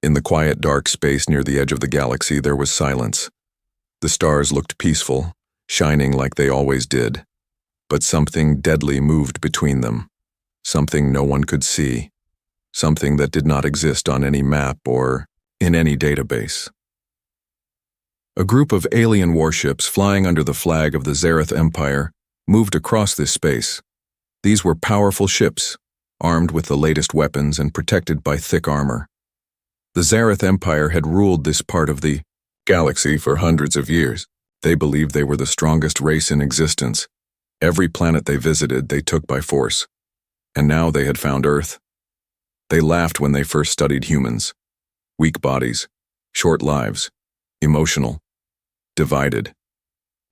In the quiet, dark space near the edge of the galaxy, there was silence. The stars looked peaceful, shining like they always did. But something deadly moved between them. Something no one could see. Something that did not exist on any map or in any database. A group of alien warships flying under the flag of the Zareth Empire moved across this space. These were powerful ships, armed with the latest weapons and protected by thick armor. The Zareth Empire had ruled this part of the galaxy for hundreds of years. They believed they were the strongest race in existence. Every planet they visited, they took by force. And now they had found Earth. They laughed when they first studied humans. Weak bodies, short lives, emotional, divided.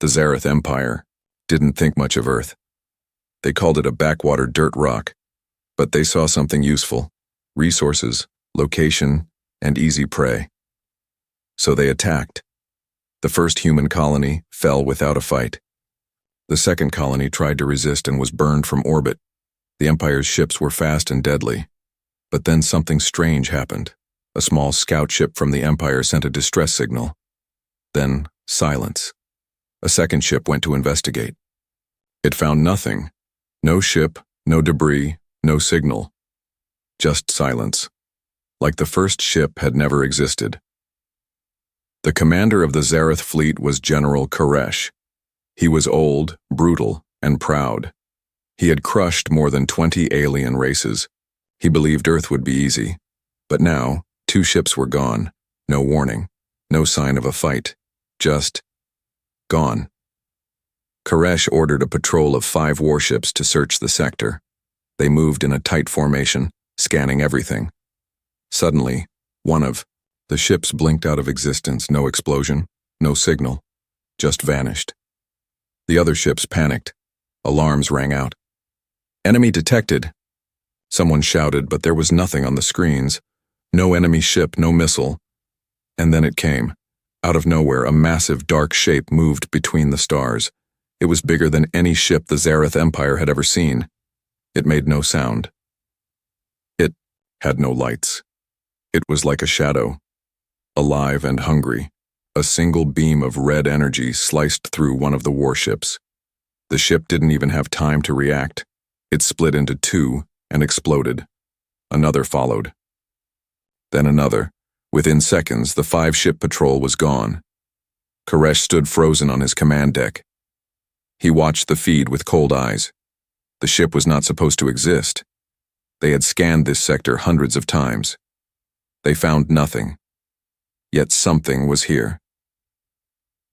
The Zareth Empire didn't think much of Earth. They called it a backwater dirt rock, but they saw something useful: resources, location, and easy prey. So they attacked. The first human colony fell without a fight. The second colony tried to resist and was burned from orbit. The Empire's ships were fast and deadly. But then something strange happened. A small scout ship from the Empire sent a distress signal. Then silence. A second ship went to investigate. It found nothing. No ship, no debris, no signal. Just silence. Like the first ship had never existed. The commander of the Zareth fleet was General Koresh. He was old, brutal, and proud. He had crushed more than 20 alien races. He believed Earth would be easy. But now, 2 ships were gone. No warning. No sign of a fight. Just gone. Koresh ordered a patrol of 5 warships to search the sector. They moved in a tight formation, scanning everything. Suddenly, one of the ships blinked out of existence. No explosion, no signal, just vanished. The other ships panicked. Alarms rang out. Enemy detected. Someone shouted, but there was nothing on the screens. No enemy ship, no missile. And then it came. Out of nowhere, a massive dark shape moved between the stars. It was bigger than any ship the Zareth Empire had ever seen. It made no sound. It had no lights. It was like a shadow, alive and hungry. A single beam of red energy sliced through one of the warships. The ship didn't even have time to react. It split into 2 and exploded. Another followed. Then another. Within seconds, the 5-ship patrol was gone. Koresh stood frozen on his command deck. He watched the feed with cold eyes. The ship was not supposed to exist. They had scanned this sector hundreds of times. They found nothing. Yet something was here.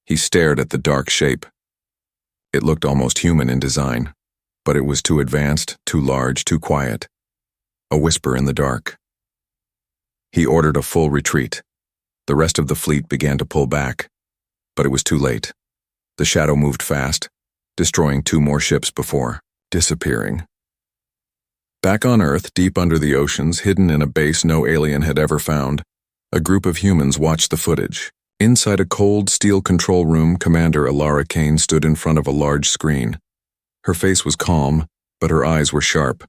He stared at the dark shape. It looked almost human in design, but it was too advanced, too large, too quiet. A whisper in the dark. He ordered a full retreat. The rest of the fleet began to pull back, but it was too late. The shadow moved fast, destroying 2 more ships before disappearing. Back on Earth, deep under the oceans, hidden in a base no alien had ever found, a group of humans watched the footage. Inside a cold steel control room, Commander Alara Kane stood in front of a large screen. Her face was calm, but her eyes were sharp.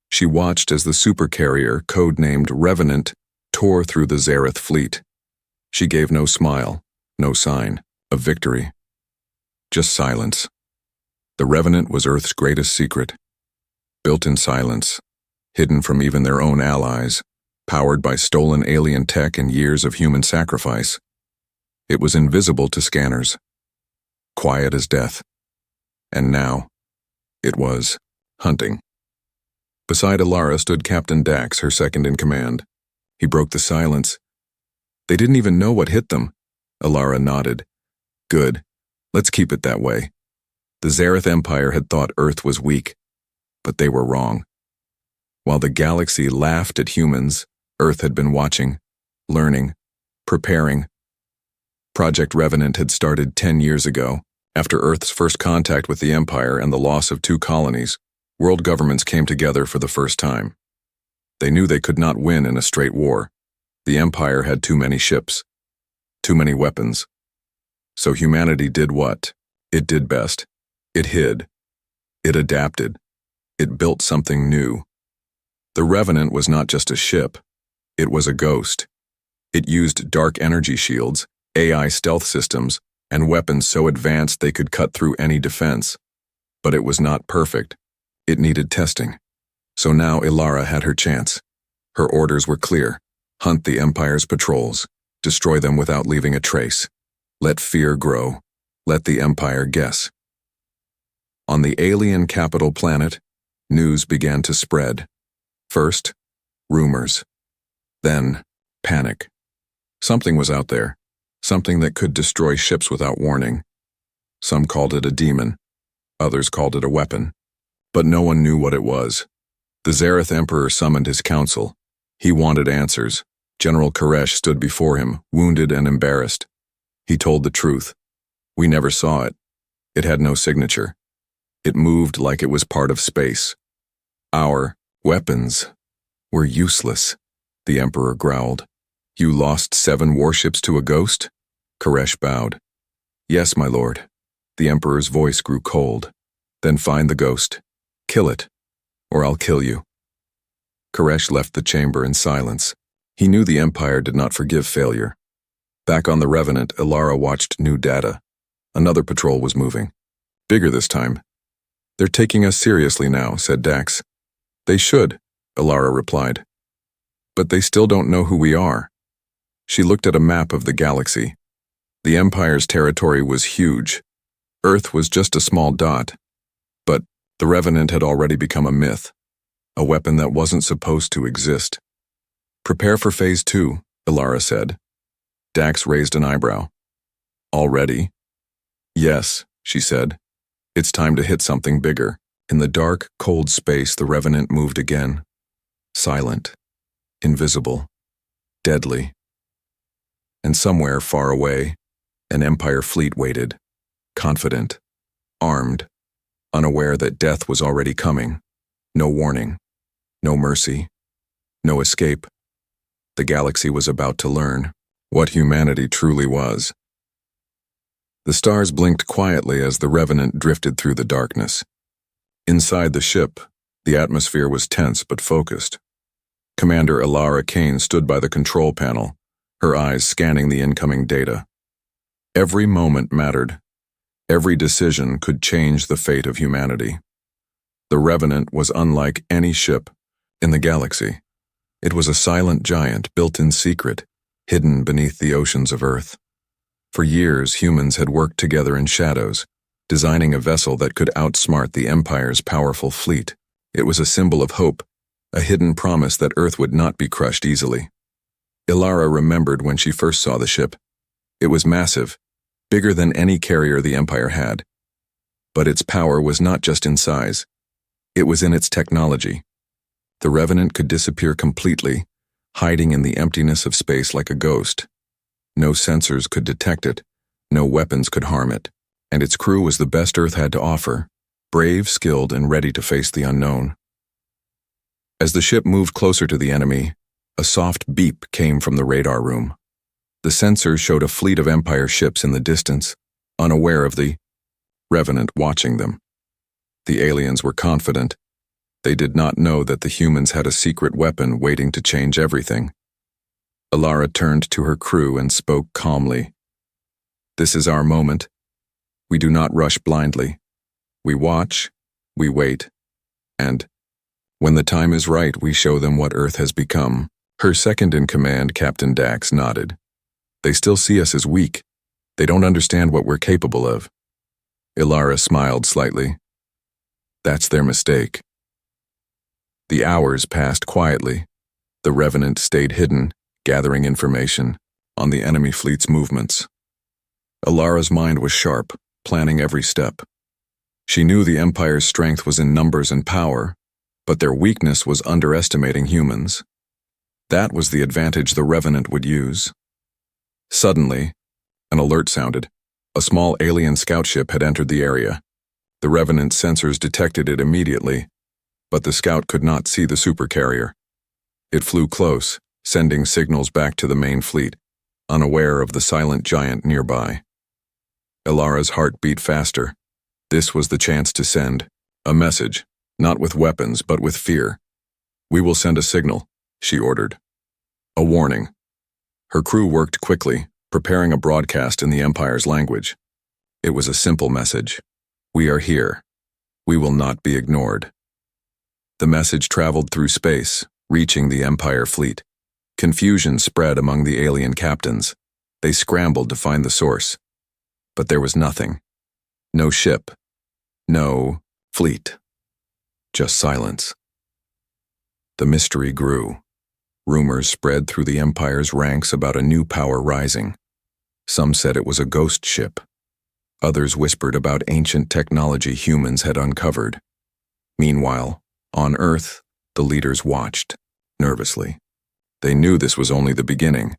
She watched as the Supercarrier, codenamed Revenant, tore through the Zareth fleet. She gave no smile, no sign of victory. Just silence. The Revenant was Earth's greatest secret. Built in silence, hidden from even their own allies, powered by stolen alien tech and years of human sacrifice. It was invisible to scanners, quiet as death. And now, it was hunting. Beside Alara stood Captain Dax, her second in command. He broke the silence. They didn't even know what hit them. Alara nodded. Good. Let's keep it that way. The Zareth Empire had thought Earth was weak, but they were wrong. While the galaxy laughed at humans, Earth had been watching, learning, preparing. Project Revenant had started 10 years ago. After Earth's first contact with the Empire and the loss of 2 colonies, world governments came together for the first time. They knew they could not win in a straight war. The Empire had too many ships, too many weapons. So humanity did what it did best. It hid. It adapted. It built something new. The Revenant was not just a ship. It was a ghost. It used dark energy shields, AI stealth systems, and weapons so advanced they could cut through any defense. But it was not perfect. It needed testing. So now Ilara had her chance. Her orders were clear. Hunt the Empire's patrols. Destroy them without leaving a trace. Let fear grow. Let the Empire guess. On the alien capital planet, news began to spread. First, rumors. Then, panic. Something was out there. Something that could destroy ships without warning. Some called it a demon. Others called it a weapon. But no one knew what it was. The Zareth Emperor summoned his council. He wanted answers. General Koresh stood before him, wounded and embarrassed. He told the truth. We never saw it. It had no signature. It moved like it was part of space. Our weapons were useless, the Emperor growled. You lost 7 warships to a ghost? Koresh bowed. Yes, my lord. The Emperor's voice grew cold. Then find the ghost. Kill it, or I'll kill you. Koresh left the chamber in silence. He knew the Empire did not forgive failure. Back on the Revenant, Ilara watched new data. Another patrol was moving. Bigger this time. They're taking us seriously now, said Dax. They should, Ilara replied. But they still don't know who we are. She looked at a map of the galaxy. The Empire's territory was huge. Earth was just a small dot. But the Revenant had already become a myth, a weapon that wasn't supposed to exist. Prepare for Phase 2, Ilara said. Dax raised an eyebrow. Already? Yes, she said. It's time to hit something bigger. In the dark, cold space, the Revenant moved again. Silent, invisible, deadly. And somewhere far away, an Empire fleet waited, confident, armed, unaware that death was already coming. No warning, no mercy, no escape. The galaxy was about to learn what humanity truly was. The stars blinked quietly as the Revenant drifted through the darkness. Inside the ship, the atmosphere was tense but focused. Commander Ilara Kane stood by the control panel, her eyes scanning the incoming data. Every moment mattered. Every decision could change the fate of humanity. The Revenant was unlike any ship in the galaxy. It was a silent giant built in secret, hidden beneath the oceans of Earth. For years, humans had worked together in shadows, designing a vessel that could outsmart the Empire's powerful fleet. It was a symbol of hope, a hidden promise that Earth would not be crushed easily. Ilara remembered when she first saw the ship. It was massive, bigger than any carrier the Empire had. But its power was not just in size. It was in its technology. The Revenant could disappear completely, hiding in the emptiness of space like a ghost. No sensors could detect it, no weapons could harm it, and its crew was the best Earth had to offer, brave, skilled, and ready to face the unknown. As the ship moved closer to the enemy, a soft beep came from the radar room. The sensors showed a fleet of Empire ships in the distance, unaware of the Revenant watching them. The aliens were confident. They did not know that the humans had a secret weapon waiting to change everything. Ilara turned to her crew and spoke calmly. This is our moment. We do not rush blindly. We watch, we wait, and when the time is right, we show them what Earth has become. Her second-in-command, Captain Dax, nodded. They still see us as weak. They don't understand what we're capable of. Ilara smiled slightly. That's their mistake. The hours passed quietly. The Revenant stayed hidden, gathering information on the enemy fleet's movements. Ilara's mind was sharp, planning every step. She knew the Empire's strength was in numbers and power, but their weakness was underestimating humans. That was the advantage the Revenant would use. Suddenly, an alert sounded. A small alien scout ship had entered the area. The Revenant's sensors detected it immediately, but the scout could not see the Supercarrier. It flew close, sending signals back to the main fleet, unaware of the silent giant nearby. Ilara's heart beat faster. This was the chance to send a message, not with weapons, but with fear. We will send a signal, she ordered. A warning. Her crew worked quickly, preparing a broadcast in the Empire's language. It was a simple message. We are here. We will not be ignored. The message traveled through space, reaching the Empire fleet. Confusion spread among the alien captains. They scrambled to find the source. But there was nothing. No ship. No fleet. Just silence. The mystery grew. Rumors spread through the Empire's ranks about a new power rising. Some said it was a ghost ship. Others whispered about ancient technology humans had uncovered. Meanwhile, on Earth, the leaders watched, nervously. They knew this was only the beginning.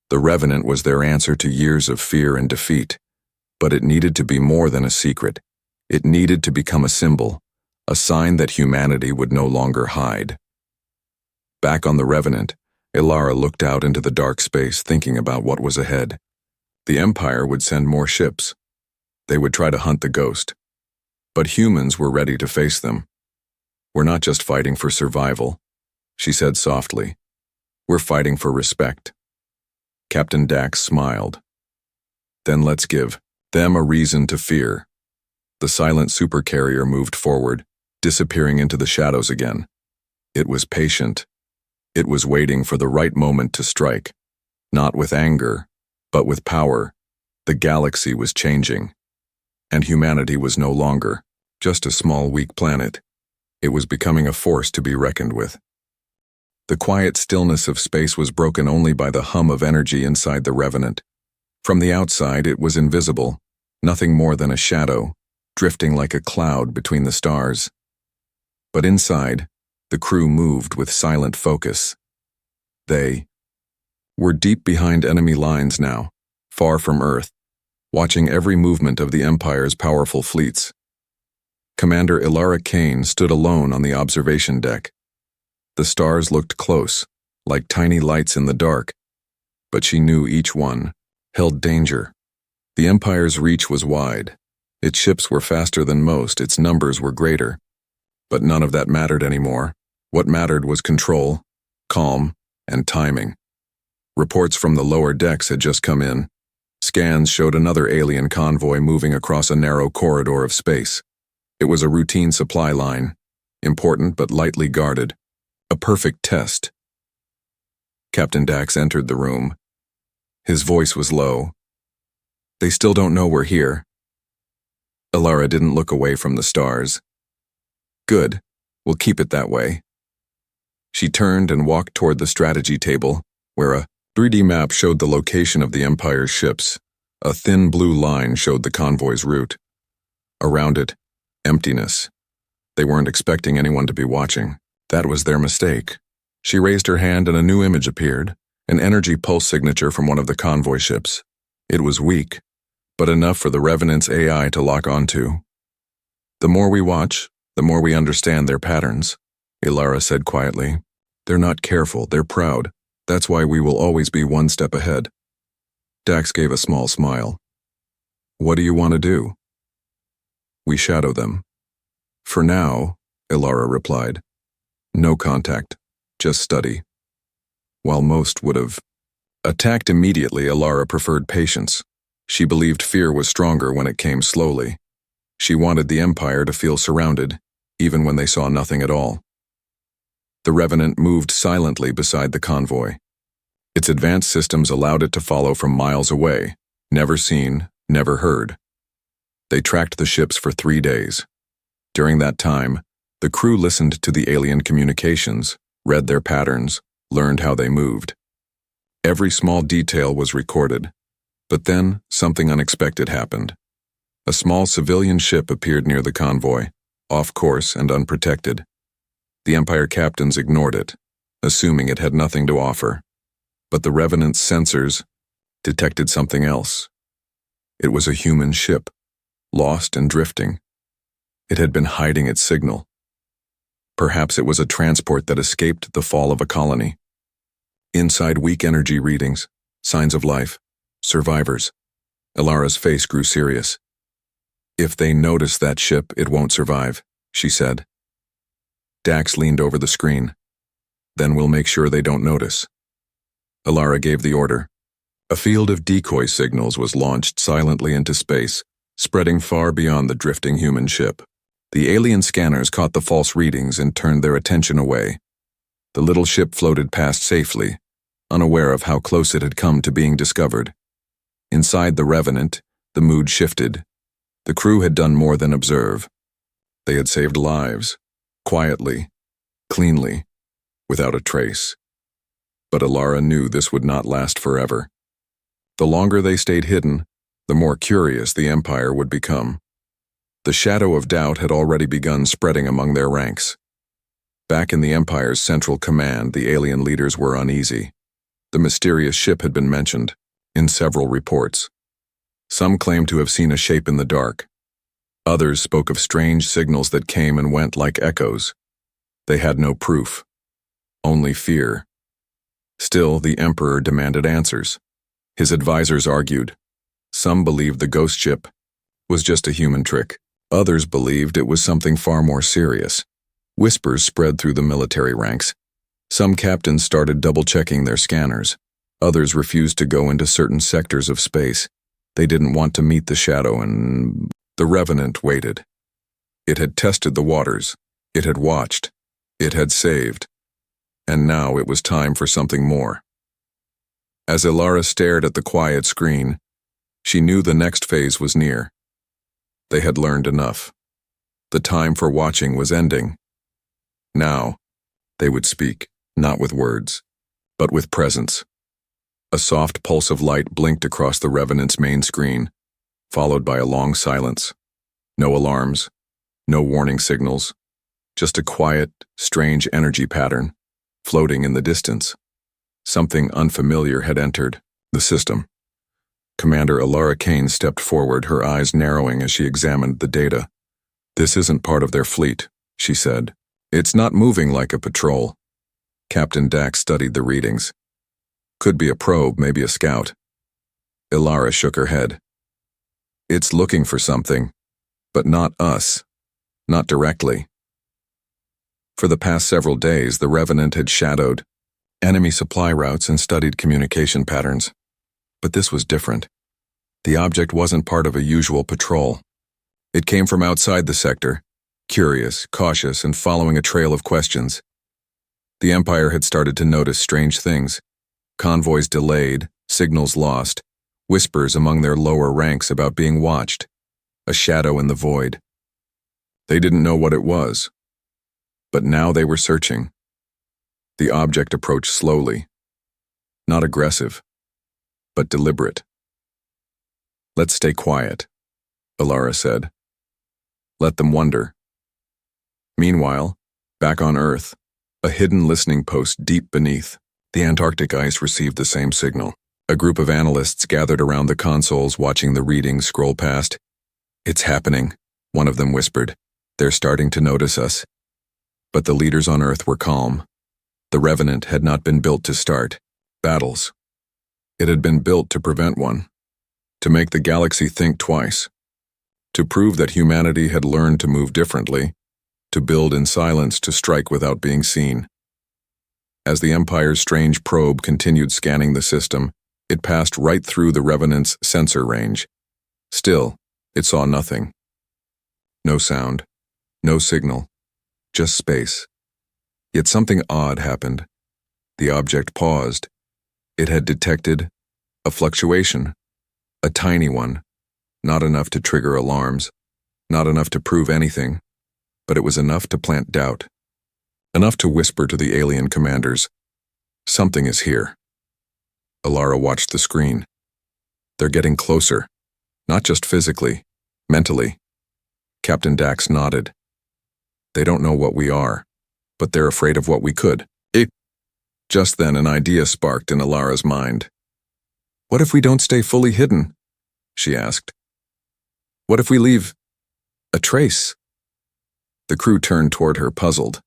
The Revenant was their answer to years of fear and defeat. But it needed to be more than a secret. It needed to become a symbol, a sign that humanity would no longer hide. Back on the Revenant, Ilara looked out into the dark space, thinking about what was ahead. The Empire would send more ships. They would try to hunt the ghost. But humans were ready to face them. We're not just fighting for survival, she said softly. We're fighting for respect. Captain Dax smiled. Then let's give them a reason to fear. The silent supercarrier moved forward, disappearing into the shadows again. It was patient. It was waiting for the right moment to strike. Not with anger, but with power. The galaxy was changing. And humanity was no longer just a small, weak planet. It was becoming a force to be reckoned with. The quiet stillness of space was broken only by the hum of energy inside the Revenant. From the outside, it was invisible, nothing more than a shadow, drifting like a cloud between the stars. But inside, the crew moved with silent focus. They were deep behind enemy lines now, far from Earth, watching every movement of the Empire's powerful fleets. Commander Ilara Kane stood alone on the observation deck. The stars looked close, like tiny lights in the dark, but she knew each one held danger. The Empire's reach was wide. Its ships were faster than most, its numbers were greater. But none of that mattered anymore. What mattered was control, calm, and timing. Reports from the lower decks had just come in. Scans showed another alien convoy moving across a narrow corridor of space. It was a routine supply line, important but lightly guarded. A perfect test. Captain Dax entered the room. His voice was low. They still don't know we're here. Ilara didn't look away from the stars. Good. We'll keep it that way. She turned and walked toward the strategy table, where a 3D map showed the location of the Empire's ships. A thin blue line showed the convoy's route. Around it, emptiness. They weren't expecting anyone to be watching. That was their mistake. She raised her hand and a new image appeared, an energy pulse signature from one of the convoy ships. It was weak, but enough for the Revenant's AI to lock onto. The more we watch, the more we understand their patterns, Ilara said quietly. They're not careful, they're proud. That's why we will always be one step ahead. Dax gave a small smile. What do you want to do? We shadow them. For now, Ilara replied. No contact, just study. While most would have attacked immediately, Ilara preferred patience. She believed fear was stronger when it came slowly. She wanted the Empire to feel surrounded, even when they saw nothing at all. The Revenant moved silently beside the convoy. Its advanced systems allowed it to follow from miles away, never seen, never heard. They tracked the ships for 3 days. During that time, the crew listened to the alien communications, read their patterns, learned how they moved. Every small detail was recorded. But then, something unexpected happened. A small civilian ship appeared near the convoy, off course and unprotected. The Empire captains ignored it, assuming it had nothing to offer. But the Revenant's sensors detected something else. It was a human ship, lost and drifting. It had been hiding its signal. Perhaps it was a transport that escaped the fall of a colony. Inside, weak energy readings, signs of life, survivors. Ilara's face grew serious. If they notice that ship, it won't survive, she said. Dax leaned over the screen. Then we'll make sure they don't notice. Alara gave the order. A field of decoy signals was launched silently into space, spreading far beyond the drifting human ship. The alien scanners caught the false readings and turned their attention away. The little ship floated past safely, unaware of how close it had come to being discovered. Inside the Revenant, the mood shifted. The crew had done more than observe. They had saved lives, quietly, cleanly, without a trace. But Alara knew this would not last forever. The longer they stayed hidden, the more curious the Empire would become. The shadow of doubt had already begun spreading among their ranks. Back in the Empire's central command, the alien leaders were uneasy. The mysterious ship had been mentioned in several reports. Some claimed to have seen a shape in the dark. Others spoke of strange signals that came and went like echoes. They had no proof, only fear. Still, the Emperor demanded answers. His advisors argued. Some believed the ghost ship was just a human trick. Others believed it was something far more serious. Whispers spread through the military ranks. Some captains started double-checking their scanners. Others refused to go into certain sectors of space. They didn't want to meet the shadow, and the Revenant waited. It had tested the waters. It had watched. It had saved. And now it was time for something more. As Alara stared at the quiet screen, she knew the next phase was near. They had learned enough. The time for watching was ending. Now, they would speak, not with words, but with presence. A soft pulse of light blinked across the Revenant's main screen, followed by a long silence. No alarms, no warning signals, just a quiet, strange energy pattern, floating in the distance. Something unfamiliar had entered the system. Commander Alara Kane stepped forward, her eyes narrowing as she examined the data. "This isn't part of their fleet," she said. "It's not moving like a patrol." Captain Dax studied the readings. "Could be a probe, maybe a scout." Alara shook her head. "It's looking for something, but not us. Not directly." For the past several days, the Revenant had shadowed enemy supply routes and studied communication patterns. But this was different. The object wasn't part of a usual patrol. It came from outside the sector, curious, cautious, and following a trail of questions. The Empire had started to notice strange things. Convoys delayed, signals lost, whispers among their lower ranks about being watched. A shadow in the void. They didn't know what it was. But now they were searching. The object approached slowly. Not aggressive, but deliberate. "Let's stay quiet," Alara said. "Let them wonder." Meanwhile, back on Earth, a hidden listening post deep beneath, the Antarctic ice received the same signal. A group of analysts gathered around the consoles watching the readings scroll past. "It's happening," one of them whispered. "They're starting to notice us." But the leaders on Earth were calm. The Revenant had not been built to start battles. It had been built to prevent one, to make the galaxy think twice, to prove that humanity had learned to move differently, to build in silence, to strike without being seen. As the Empire's strange probe continued scanning the system, it passed right through the Revenant's sensor range. Still, it saw nothing. No sound, no signal, just space. Yet something odd happened. The object paused. It had detected a fluctuation, a tiny one, not enough to trigger alarms, not enough to prove anything, but it was enough to plant doubt, enough to whisper to the alien commanders, "Something is here." Alara watched the screen. "They're getting closer, not just physically, mentally." Captain Dax nodded. "They don't know what we are, but they're afraid of what we could." Just then an idea sparked in Alara's mind. "What if we don't stay fully hidden?" she asked. "What if we leave a trace?" The crew turned toward her, puzzled.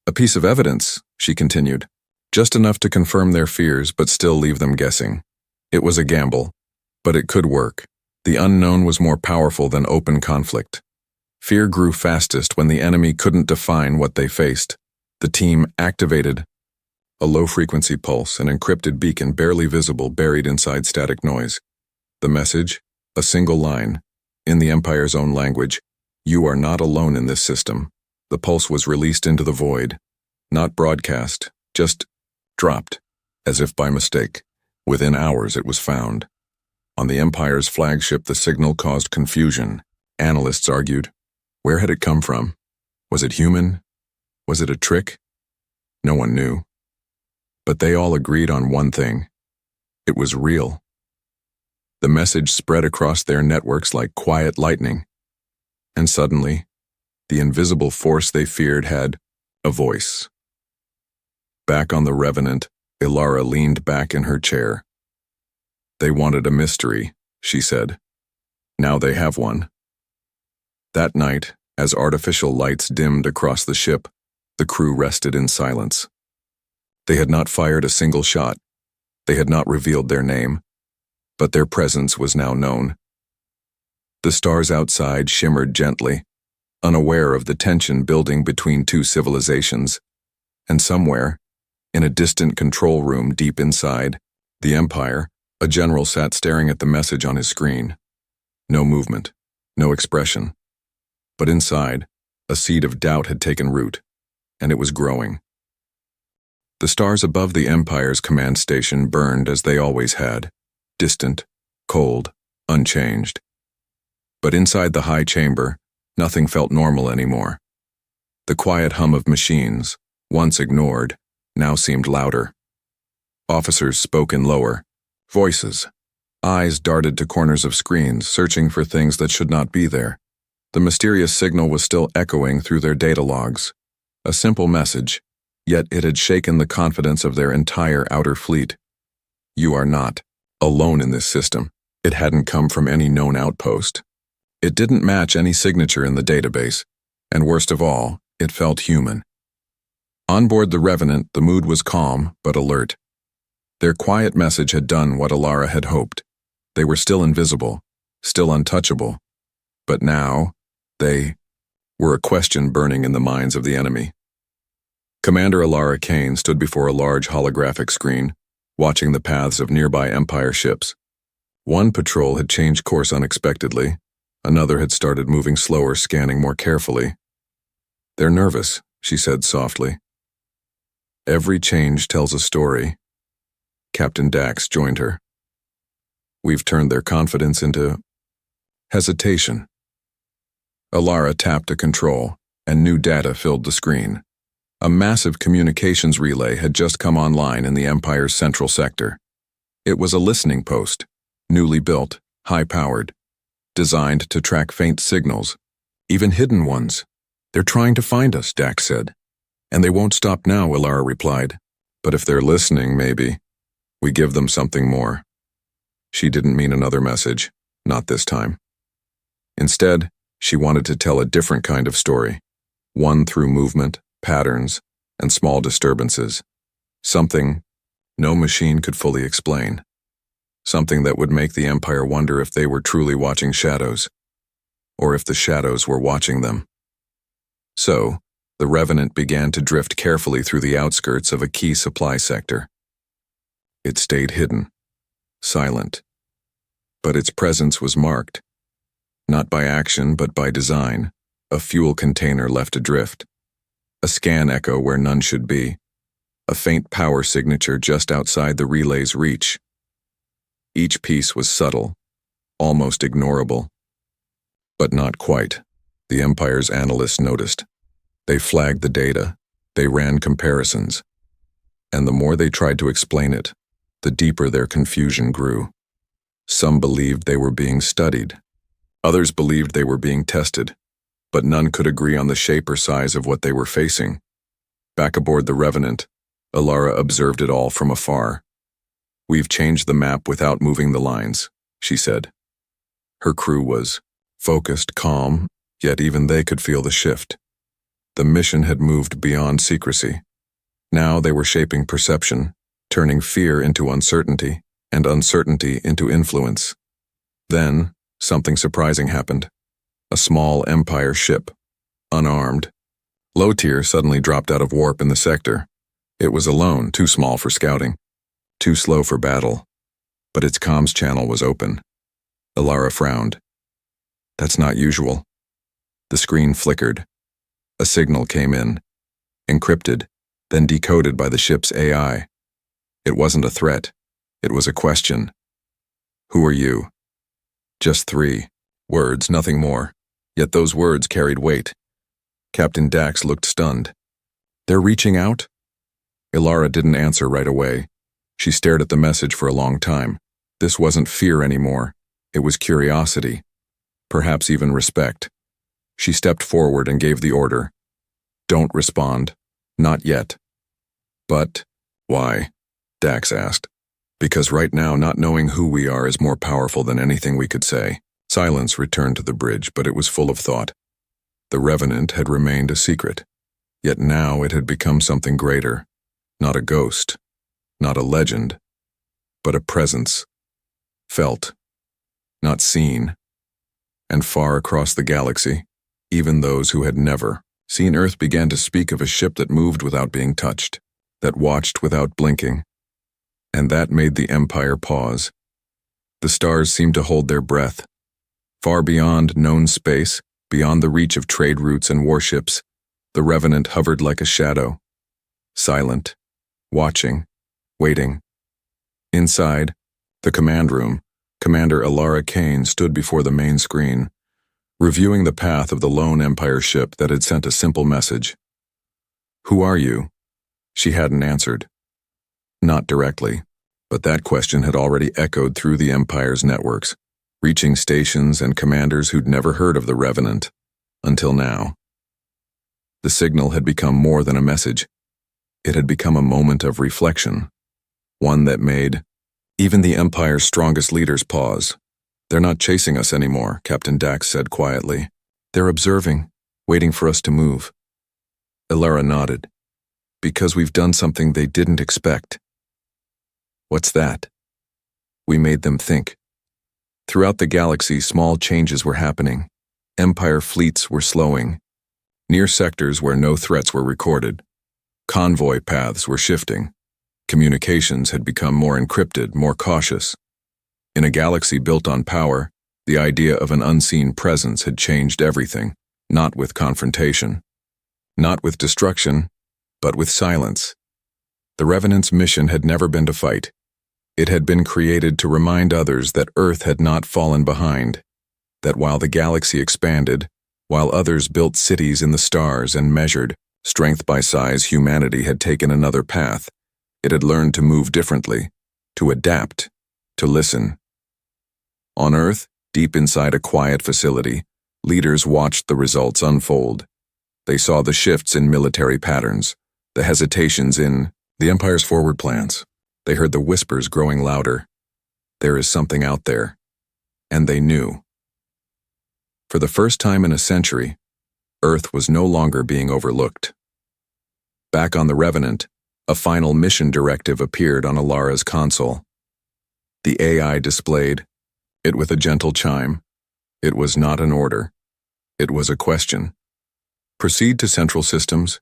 "A piece of evidence," she continued. "Just enough to confirm their fears, but still leave them guessing." It was a gamble, but it could work. The unknown was more powerful than open conflict. Fear grew fastest when the enemy couldn't define what they faced. The team activated A low-frequency pulse, an encrypted beacon barely visible buried inside static noise. The message? A single line. In the Empire's own language, "You are not alone in this system." The pulse was released into the void. Not broadcast, just dropped, as if by mistake. Within hours it was found. On the Empire's flagship, the signal caused confusion. Analysts argued. Where had it come from? Was it human? Was it a trick? No one knew. But they all agreed on one thing. It was real. The message spread across their networks like quiet lightning. And suddenly, the invisible force they feared had a voice. Back on the Revenant, Ilara leaned back in her chair. They wanted a mystery, she said. Now they have one. That night, as artificial lights dimmed across the ship, the crew rested in silence. They had not fired a single shot. They had not revealed their name. But their presence was now known. The stars outside shimmered gently, unaware of the tension building between two civilizations. And somewhere, in a distant control room deep inside the Empire, a general sat staring at the message on his screen. No movement, no expression. But inside, a seed of doubt had taken root, and it was growing. The stars above the Empire's command station burned as they always had, distant, cold, unchanged. But inside the high chamber, nothing felt normal anymore. The quiet hum of machines, once ignored, now seemed louder. Officers spoke in lower voices. Eyes darted to corners of screens, searching for things that should not be there. The mysterious signal was still echoing through their data logs. A simple message, yet it had shaken the confidence of their entire outer fleet. You are not alone in this system. It hadn't come from any known outpost. It didn't match any signature in the database, and worst of all, it felt human. On board the Revenant, the mood was calm but alert. Their quiet message had done what Ilara had hoped. They were still invisible, still untouchable, but now they were a question burning in the minds of the enemy. Commander Ilara Kane stood before a large holographic screen, watching the paths of nearby Empire ships. One patrol had changed course unexpectedly. Another had started moving slower, scanning more carefully. They're nervous, she said softly. Every change tells a story. Captain Dax joined her. We've turned their confidence into hesitation. Ilara tapped a control, and new data filled the screen. A massive communications relay had just come online in the Empire's central sector. It was a listening post, newly built, high-powered, designed to track faint signals, even hidden ones. They're trying to find us, Dax said. And they won't stop now, Ilara replied. But if they're listening, maybe. We give them something more. She didn't mean another message, not this time. Instead, she wanted to tell a different kind of story, one through movement, patterns, and small disturbances. Something no machine could fully explain. Something that would make the Empire wonder if they were truly watching shadows, or if the shadows were watching them. So, the Revenant began to drift carefully through the outskirts of a key supply sector. It stayed hidden, silent, but its presence was marked, not by action but by design. A fuel container left adrift, a scan echo where none should be, a faint power signature just outside the relay's reach. Each piece was subtle, almost ignorable. But not quite, the Empire's analysts noticed. They flagged the data, they ran comparisons, and the more they tried to explain it, the deeper their confusion grew. Some believed they were being studied. Others believed they were being tested, but none could agree on the shape or size of what they were facing. Back aboard the Revenant, Ilara observed it all from afar. We've changed the map without moving the lines, she said. Her crew was focused, calm, yet even they could feel the shift. The mission had moved beyond secrecy. Now they were shaping perception, turning fear into uncertainty, and uncertainty into influence. Then, something surprising happened. A small Empire ship, unarmed, low tier, suddenly dropped out of warp in the sector. It was alone, too small for scouting, too slow for battle, but its comms channel was open. Alara frowned. That's not usual. The screen flickered. A signal came in, encrypted, then decoded by the ship's AI. It wasn't a threat. It was a question. Who are you? Just 3 words, nothing more. Yet those words carried weight. Captain Dax looked stunned. They're reaching out? Alara didn't answer right away. She stared at the message for a long time. This wasn't fear anymore. It was curiosity. Perhaps even respect. She stepped forward and gave the order. Don't respond. Not yet. But why? Dax asked. Because right now not knowing who we are is more powerful than anything we could say. Silence returned to the bridge, but it was full of thought. The Revenant had remained a secret. Yet now it had become something greater. Not a ghost. Not a legend. But a presence. Felt. Not seen. And far across the galaxy, even those who had never seen Earth began to speak of a ship that moved without being touched, that watched without blinking. And that made the Empire pause. The stars seemed to hold their breath. Far beyond known space, beyond the reach of trade routes and warships, the Revenant hovered like a shadow. Silent. Watching. Waiting. Inside, the command room, Commander Alara Kane stood before the main screen, reviewing the path of the lone Empire ship that had sent a simple message. Who are you? She hadn't answered. Not directly, but that question had already echoed through the Empire's networks, reaching stations and commanders who'd never heard of the Revenant, until now. The signal had become more than a message. It had become a moment of reflection, one that made even the Empire's strongest leaders pause. They're not chasing us anymore, Captain Dax said quietly. They're observing, waiting for us to move. Alara nodded. Because we've done something they didn't expect. What's that? We made them think. Throughout the galaxy, small changes were happening. Empire fleets were slowing. Near sectors where no threats were recorded. Convoy paths were shifting. Communications had become more encrypted, more cautious. In a galaxy built on power, the idea of an unseen presence had changed everything, not with confrontation, not with destruction, but with silence. The Revenant's mission had never been to fight. It had been created to remind others that Earth had not fallen behind, that while the galaxy expanded, while others built cities in the stars and measured strength by size, humanity had taken another path. It had learned to move differently, to adapt, to listen. On Earth, deep inside a quiet facility, leaders watched the results unfold. They saw the shifts in military patterns, the hesitations in the Empire's forward plans. They heard the whispers growing louder. There is something out there. And they knew. For the first time in a century, Earth was no longer being overlooked. Back on the Revenant, a final mission directive appeared on Alara's console. The AI displayed it with a gentle chime. It was not an order. It was a question. Proceed to central systems.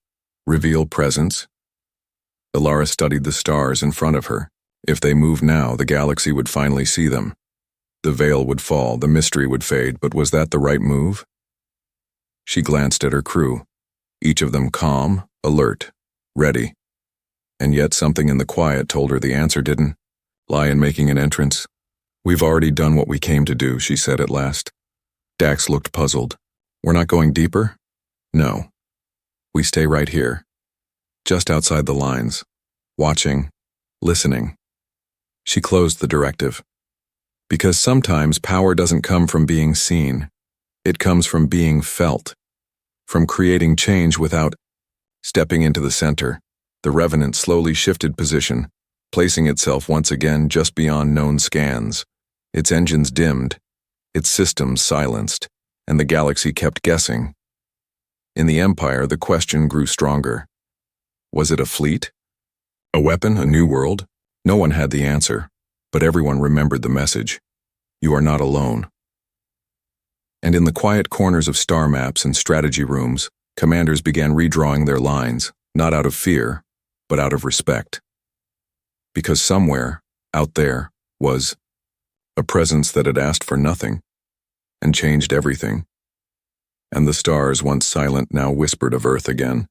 Reveal presence. Alara studied the stars in front of her. If they moved now, the galaxy would finally see them. The veil would fall, the mystery would fade, but was that the right move? She glanced at her crew, each of them calm, alert, ready. And yet something in the quiet told her the answer didn't lie in making an entrance. We've already done what we came to do, she said at last. Dax looked puzzled. We're not going deeper? No. We stay right here, just outside the lines, watching, listening. She closed the directive. Because sometimes power doesn't come from being seen. It comes from being felt, from creating change without stepping into the center. The Revenant slowly shifted position, placing itself once again just beyond known scans. Its engines dimmed, its systems silenced, and the galaxy kept guessing. In the Empire, the question grew stronger. Was it a fleet? A weapon? A new world? No one had the answer, but everyone remembered the message. You are not alone. And in the quiet corners of star maps and strategy rooms, commanders began redrawing their lines, not out of fear, but out of respect. Because somewhere, out there, was a presence that had asked for nothing and changed everything. And the stars, once silent, now whispered of Earth again.